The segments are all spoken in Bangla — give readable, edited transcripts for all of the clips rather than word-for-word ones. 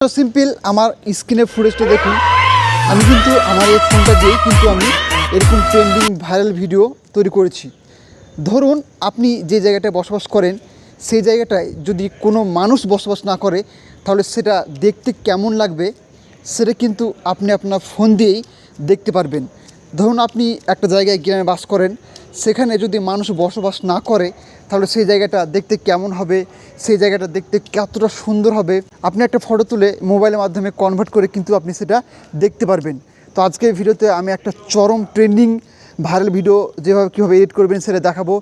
সিম্পল আমার স্ক্রিনের ফুটেজটা দেখুন। আমি কিন্তু আমার এই ফোনটা দিয়েই কিন্তু আমি এরকম ট্রেন্ডিং ভাইরাল ভিডিও তৈরি করেছি। ধরুন আপনি যে জায়গাটায় বসবাস করেন সেই জায়গাটায় যদি কোনো মানুষ বসবাস না করে তাহলে সেটা দেখতে কেমন লাগবে সেটা কিন্তু আপনি আপনার ফোন দিয়েই দেখতে পারবেন। ধরুন আপনি একটা জায়গায় গ্রামে বাস করেন, সেখানে যদি মানুষ বসবাস না করে তাহলে সেই জায়গাটা দেখতে কেমন হবে, সেই জায়গাটা দেখতে কতটা সুন্দর হবে, আপনি একটা ফটো তুলে মোবাইলের মাধ্যমে কনভার্ট করে কিন্তু আপনি সেটা দেখতে পারবেন। তো আজকের ভিডিওতে আমি একটা চরম ট্রেন্ডিং ভাইরাল ভিডিও যেভাবে কীভাবে এডিট করবেন সেটা দেখাবো।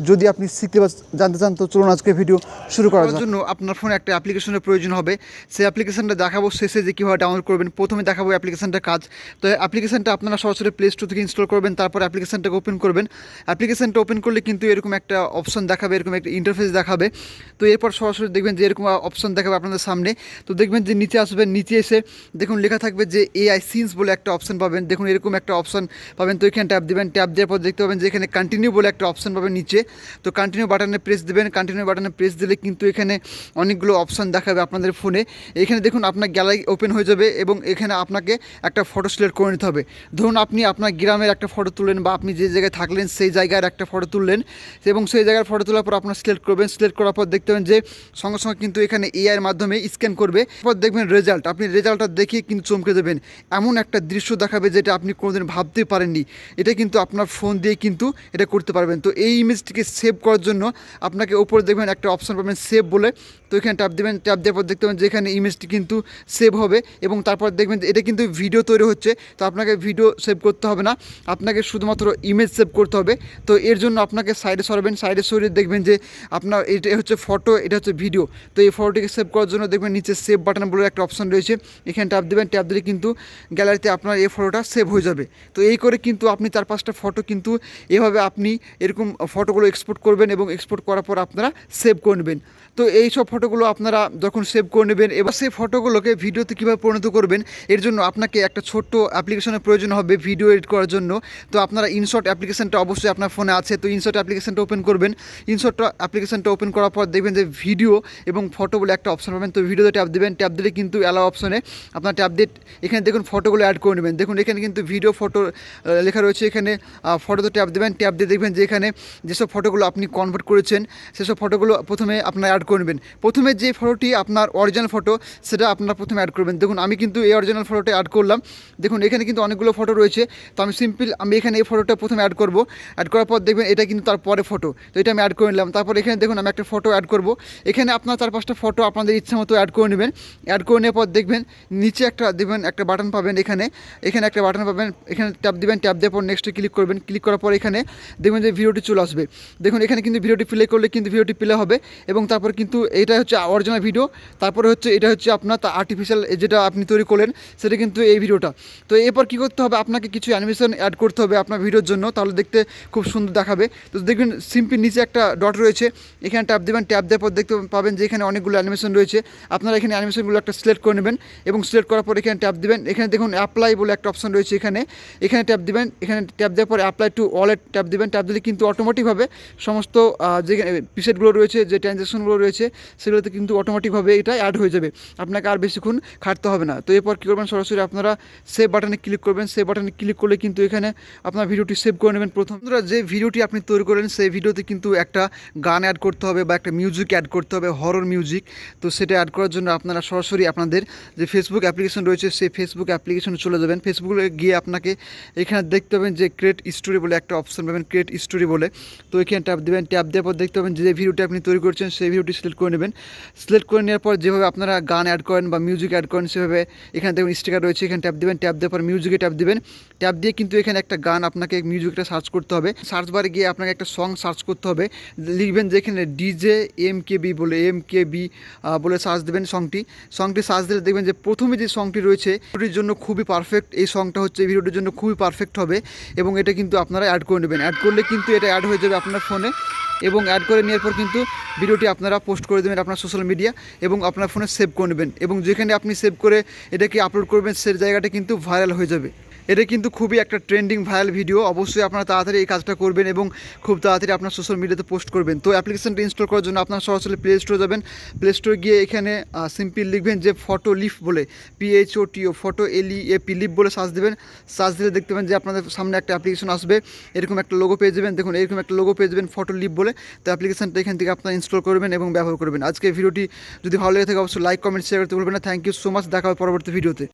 যদি আপনি শিখতে বা জানতে চান তো চলুন আজকে ভিডিও শুরু করার জন্য আপনার ফোনে একটা অ্যাপ্লিকেশনের প্রয়োজন হবে। সেই অ্যাপ্লিকেশনটা দেখাবো শেষে যে কীভাবে ডাউনলোড করবেন। প্রথমে দেখাবো অ্যাপ্লিকেশনটার কাজ। তো অ্যাপ্লিকেশনটা আপনারা সরাসরি প্লে স্টোর থেকে ইনস্টল করবেন, তারপর অ্যাপ্লিকেশনটাকে ওপেন করবেন। অ্যাপ্লিকেশনটা ওপেন করলে কিন্তু এরকম একটা অপশন দেখাবে, এরকম একটা ইন্টারফেস দেখাবে। তো এরপর সরাসরি দেখবেন যে এরকম অপশন দেখাবে আপনাদের সামনে। তো দেখবেন যে নিচে আসবেন, নিচে এসে দেখুন লেখা থাকবে যে এআই সিনস বলে একটা অপশন পাবেন। দেখুন এরকম একটা অপশন পাবেন। তো এখানে ট্যাপ দেবেন, ট্যাপ দেওয়ার পর দেখতে পাবেন যে এখানে কন্টিনিউ বলে একটা অপশন পাবেন নিচে। তো কন্টিনিউ বাটনে প্রেস দেবেন। কন্টিনিউ বাটনে প্রেস দিলে কিন্তু এখানে অনেকগুলো অপশন দেখাবে আপনাদের ফোনে। এখানে দেখুন আপনার গ্যালারি ওপেন হয়ে যাবে এবং এখানে আপনাকে একটা ফটো সিলেক্ট করে নিতে হবে। ধরুন আপনি আপনার গ্রামের একটা ফটো তুললেন বা আপনি যে জায়গায় থাকলেন সেই জায়গার একটা ফটো তুললেন এবং সেই জায়গার ফটো তোলার পর আপনার সিলেক্ট করবেন। সিলেক্ট করার পর দেখতে পাবেন যে সঙ্গে সঙ্গে কিন্তু এখানে এআইয়ের মাধ্যমে স্ক্যান করবে। এরপর দেখবেন রেজাল্ট, আপনি রেজাল্টটা দেখে কিন্তু চমকে দেবেন। এমন একটা দৃশ্য দেখাবে যেটা আপনি কোনোদিন ভাবতেই পারেননি। এটা কিন্তু আপনার ফোন দিয়ে কিন্তু এটা করতে পারবেন। তো এই ইমেজটিকে সেভ করার জন্য আপনাকে উপরে দেখবেন একটা অপশন পাবেন সেভ বলে। তো এখানে ট্যাপ দেবেন, ট্যাপ দেওয়ার পর দেখতে পাবেন যে এখানে ইমেজটি কিন্তু সেভ হবে এবং তারপর দেখবেন যে এটা কিন্তু ভিডিও তৈরি হচ্ছে। তো আপনাকে ভিডিও সেভ করতে হবে না, আপনাকে শুধুমাত্র ইমেজ সেভ করতে হবে। তো এর জন্য আপনাকে সাইডে সরাবেন, সাইডে সরিয়ে দেখবেন যে আপনার এটা হচ্ছে ফটো, এটা হচ্ছে ভিডিও। তো এই ফটোটিকে সেভ করার জন্য দেখবেন নিচে সেভ বাটন বলে একটা অপশন রয়েছে। এখানে ট্যাপ দেবেন, ট্যাপ দিলে কিন্তু গ্যালারিতে আপনার এই ফটোটা সেভ হয়ে যাবে। তো এই করে কিন্তু আপনি 4-5টা ফটো কিন্তু এভাবে আপনি এরকম ফটোগুলো এক্সপোর্ট করবেন এবং এক্সপোর্ট করার পর আপনারা সেভ করে নেবেন। তো এই সব ফটোগুলো আপনারা যখন সেভ করে নেবেন, এবার সেই ফটোগুলোকে ভিডিওতে কীভাবে পরিণত করবেন এর জন্য আপনাকে একটা ছোট্ট অ্যাপ্লিকেশনের প্রয়োজন হবে ভিডিও এডিট করার জন্য। তো আপনারা ইনশর্ট অ্যাপ্লিকেশনটা অবশ্যই আপনার ফোনে আছে। তো ইনশর্ট অ্যাপ্লিকেশনটা ওপেন করবেন। ইনশর্ট অ্যাপ্লিকেশনটা ওপেন করার পর দেখবেন যে ভিডিও এবং ফটো বলে একটা অপশন পাবেন। তো ভিডিওতে ট্যাপ দেবেন, ট্যাপ দিলে কিন্তু অ্যালাও অপশনে আপনার ট্যাপ দিয়ে এখানে দেখুন ফটোগুলো অ্যাড করে নেবেন। দেখুন এখানে কিন্তু ভিডিও ফটো লেখা রয়েছে। এখানে ফটোতে ট্যাপ দেবেন, ট্যাপ দিয়ে দেখবেন যে এখানে যেসব ফটোগুলো আপনি কনভার্ট করেছেন সেসব ফটোগুলো প্রথমে আপনার অ্যাড করে নেবেন। প্রথমে যে ফটোটি আপনার অরিজিনাল ফটো সেটা আপনারা প্রথমে অ্যাড করবেন। দেখুন আমি কিন্তু এই অরিজিনাল ফটোটা অ্যাড করলাম। দেখুন এখানে কিন্তু অনেকগুলো ফটো রয়েছে। তো আমি এখানে এই ফটোটা প্রথমে অ্যাড করব। অ্যাড করার পর দেখবেন এটা কিন্তু তারপরে ফটো, তো এটা আমি অ্যাড করে নিলাম। তারপর এখানে দেখুন আমি একটা ফটো অ্যাড করব। এখানে আপনার 4-5টা ফটো আপনাদের ইচ্ছা মতো অ্যাড করে নেবেন। অ্যাড করে নেওয়ার পর দেখবেন নিচে একটা বাটন পাবেন। এখানে একটা বাটন পাবেন, এখানে ট্যাপ দিবেন, ট্যাপ দেওয়ার পর নেক্সটে ক্লিক করবেন। ক্লিক করার পর এখানে দেখবেন যে ভিডিওটি চলে আসবে। দেখুন এখানে কিন্তু ভিডিওটি প্লে করলে কিন্তু ভিডিওটি প্লে হবে এবং তারপর কিন্তু এটা হচ্ছে অরিজিনাল ভিডিও। তারপরে হচ্ছে এটা হচ্ছে আপনার আর্টিফিশিয়াল যেটা আপনি তৈরি করলেন সেটা কিন্তু এই ভিডিওটা। তো এরপর কী করতে হবে, আপনাকে কিছু অ্যানিমেশন অ্যাড করতে হবে আপনার ভিডিওর জন্য, তাহলে দেখতে খুব সুন্দর দেখাবে। তো দেখবেন সিম্পল নিচে একটা ডট রয়েছে, এখানে ট্যাপ দেবেন। ট্যাপ দেওয়ার পর দেখতে পাবেন যে এখানে অনেকগুলো অ্যানিমেশন রয়েছে। আপনারা এখানে অ্যানিমেশনগুলো একটা সিলেক্ট করে নেবেন এবং সিলেক্ট করার পর এখানে ট্যাপ দেবেন। এখানে দেখুন অ্যাপ্লাই বলে একটা অপশন রয়েছে। এখানে ট্যাপ দিবেন। এখানে ট্যাপ দেওয়ার পর অ্যাপ্লাই টু ওয়ালেট ট্যাপ দিবেন। ট্যাপ দিলে কিন্তু অটোমেটিকভাবে সমস্ত যে প্রিসেটগুলো রয়েছে, যে ট্রানজ্যাকশনগুলো রয়েছে সেগুলোতে কিন্তু অটোমেটিকভাবে এটা অ্যাড হয়ে যাবে। আপনাকে আর বেশিক্ষণ খাটতে হবে না। তো এরপর কী করবেন, সরাসরি আপনারা সেভ বাটনে ক্লিক করবেন। সেভ বাটনে ক্লিক করলে কিন্তু এখানে আপনার ভিডিওটি সেভ করে নেবেন। প্রথম যে ভিডিওটি আপনি তৈরি করেন সেই ভিডিওতে কিন্তু একটা গান অ্যাড করতে হবে বা একটা মিউজিক অ্যাড করতে হবে, হরর মিউজিক। তো সেটা অ্যাড করার জন্য আপনারা সরাসরি আপনাদের যে ফেসবুক অ্যাপ্লিকেশন রয়েছে সেই ফেসবুক অ্যাপ্লিকেশনে চলে যাবেন। ফেসবুকে গিয়ে আপনাকে এখানে দেখতে পাবেন যে ক্রিয়েট স্টোরি বলে একটা অপশন পাবেন, ক্রিয়েট স্টোরি বলে। তো এখানে ট্যাপ দেবেন। ট্যাপ দেওয়ার পর দেখতে পাবেন যে ভিডিওটি আপনি তৈরি করছেন সেই ভিডিওটি সিলেক্ট করে নেবেন। সিলেক্ট করে নেওয়ার পর যেভাবে আপনারা গান অ্যাড করেন বা মিউজিক অ্যাড করেন সেভাবে এখানে দেখুন স্টিকার রয়েছে, এখানে ট্যাপ দেবেন। ট্যাপ দেওয়ার পর মিউজিকে ট্যাপ দেবেন। ট্যাপ দিয়ে কিন্তু এখানে একটা গান আপনাকে মিউজিকটা সার্চ করতে হবে। সার্চ বারে গিয়ে আপনাকে একটা সং সার্চ করতে হবে। লিখবেন যে এখানে ডিজে এমকেবি বলে সার্চ দেবেন সংটি সার্চ দিলে দেখবেন যে প্রথমে যে সংটি রয়েছে ভিডিওটির জন্য খুবই পারফেক্ট। এই সংটা হচ্ছে এই ভিডিওটির জন্য খুবই পারফেক্ট হবে এবং এটা কিন্তু আপনারা অ্যাড করে নেবেন। অ্যাড করলে কিন্তু এটা অ্যাড হয়ে যাবে আপনার ফোনে এবং অ্যাড করে নেওয়ার পর কিন্তু ভিডিওটি আপনারা পোস্ট করে দেবেন আপনার সোশ্যাল মিডিয়া এবং আপনার ফোনে সেভ করে নেবেন এবং যেখানে আপনি সেভ করে এটাকে আপলোড করবেন সেই জায়গাটা কিন্তু ভাইরাল হয়ে যাবে। এটা কিন্তু খুবই একটা ট্রেন্ডিং ভাইরাল ভিডিও। অবশ্যই আপনারা তাড়াতাড়ি এই কাজটা করবেন এবং খুব তাড়াতাড়ি আপনার সোশ্যাল মিডিয়াতে পোস্ট করবেন। তো অ্যাপ্লিকেশনটা ইনস্টল করার জন্য আপনারা সরাসরি প্লে স্টোরে যাবেন। প্লে স্টোরে গিয়ে এখানে সিম্পল লিখবেন যে ফটো লিফ বলে, PHOTO ফটো LEAP লিফ বলে সার্চ দেবেন। সার্চ দিলে দেখতে পাবেন যে আপনাদের সামনে একটা অ্যাপ্লিকেশন আসবে, এরকম একটা লোগো পেয়ে যাবেন। দেখুন এরকম একটা লোগো পেয়ে যাবেন ফটো লিফ বলে। তো অ্যাপ্লিকেশনটা এখান থেকে আপনারা ইনস্টল করবেন এবং ব্যবহার করবেন। আজকে ভিডিওটি যদি ভালো লেগে থাকে অবশ্যই লাইক কমেন্ট শেয়ার করতে ভুলবেন না। থ্যাংক ইউ সো মাচ, দেখা হবে পরবর্তী ভিডিওতে।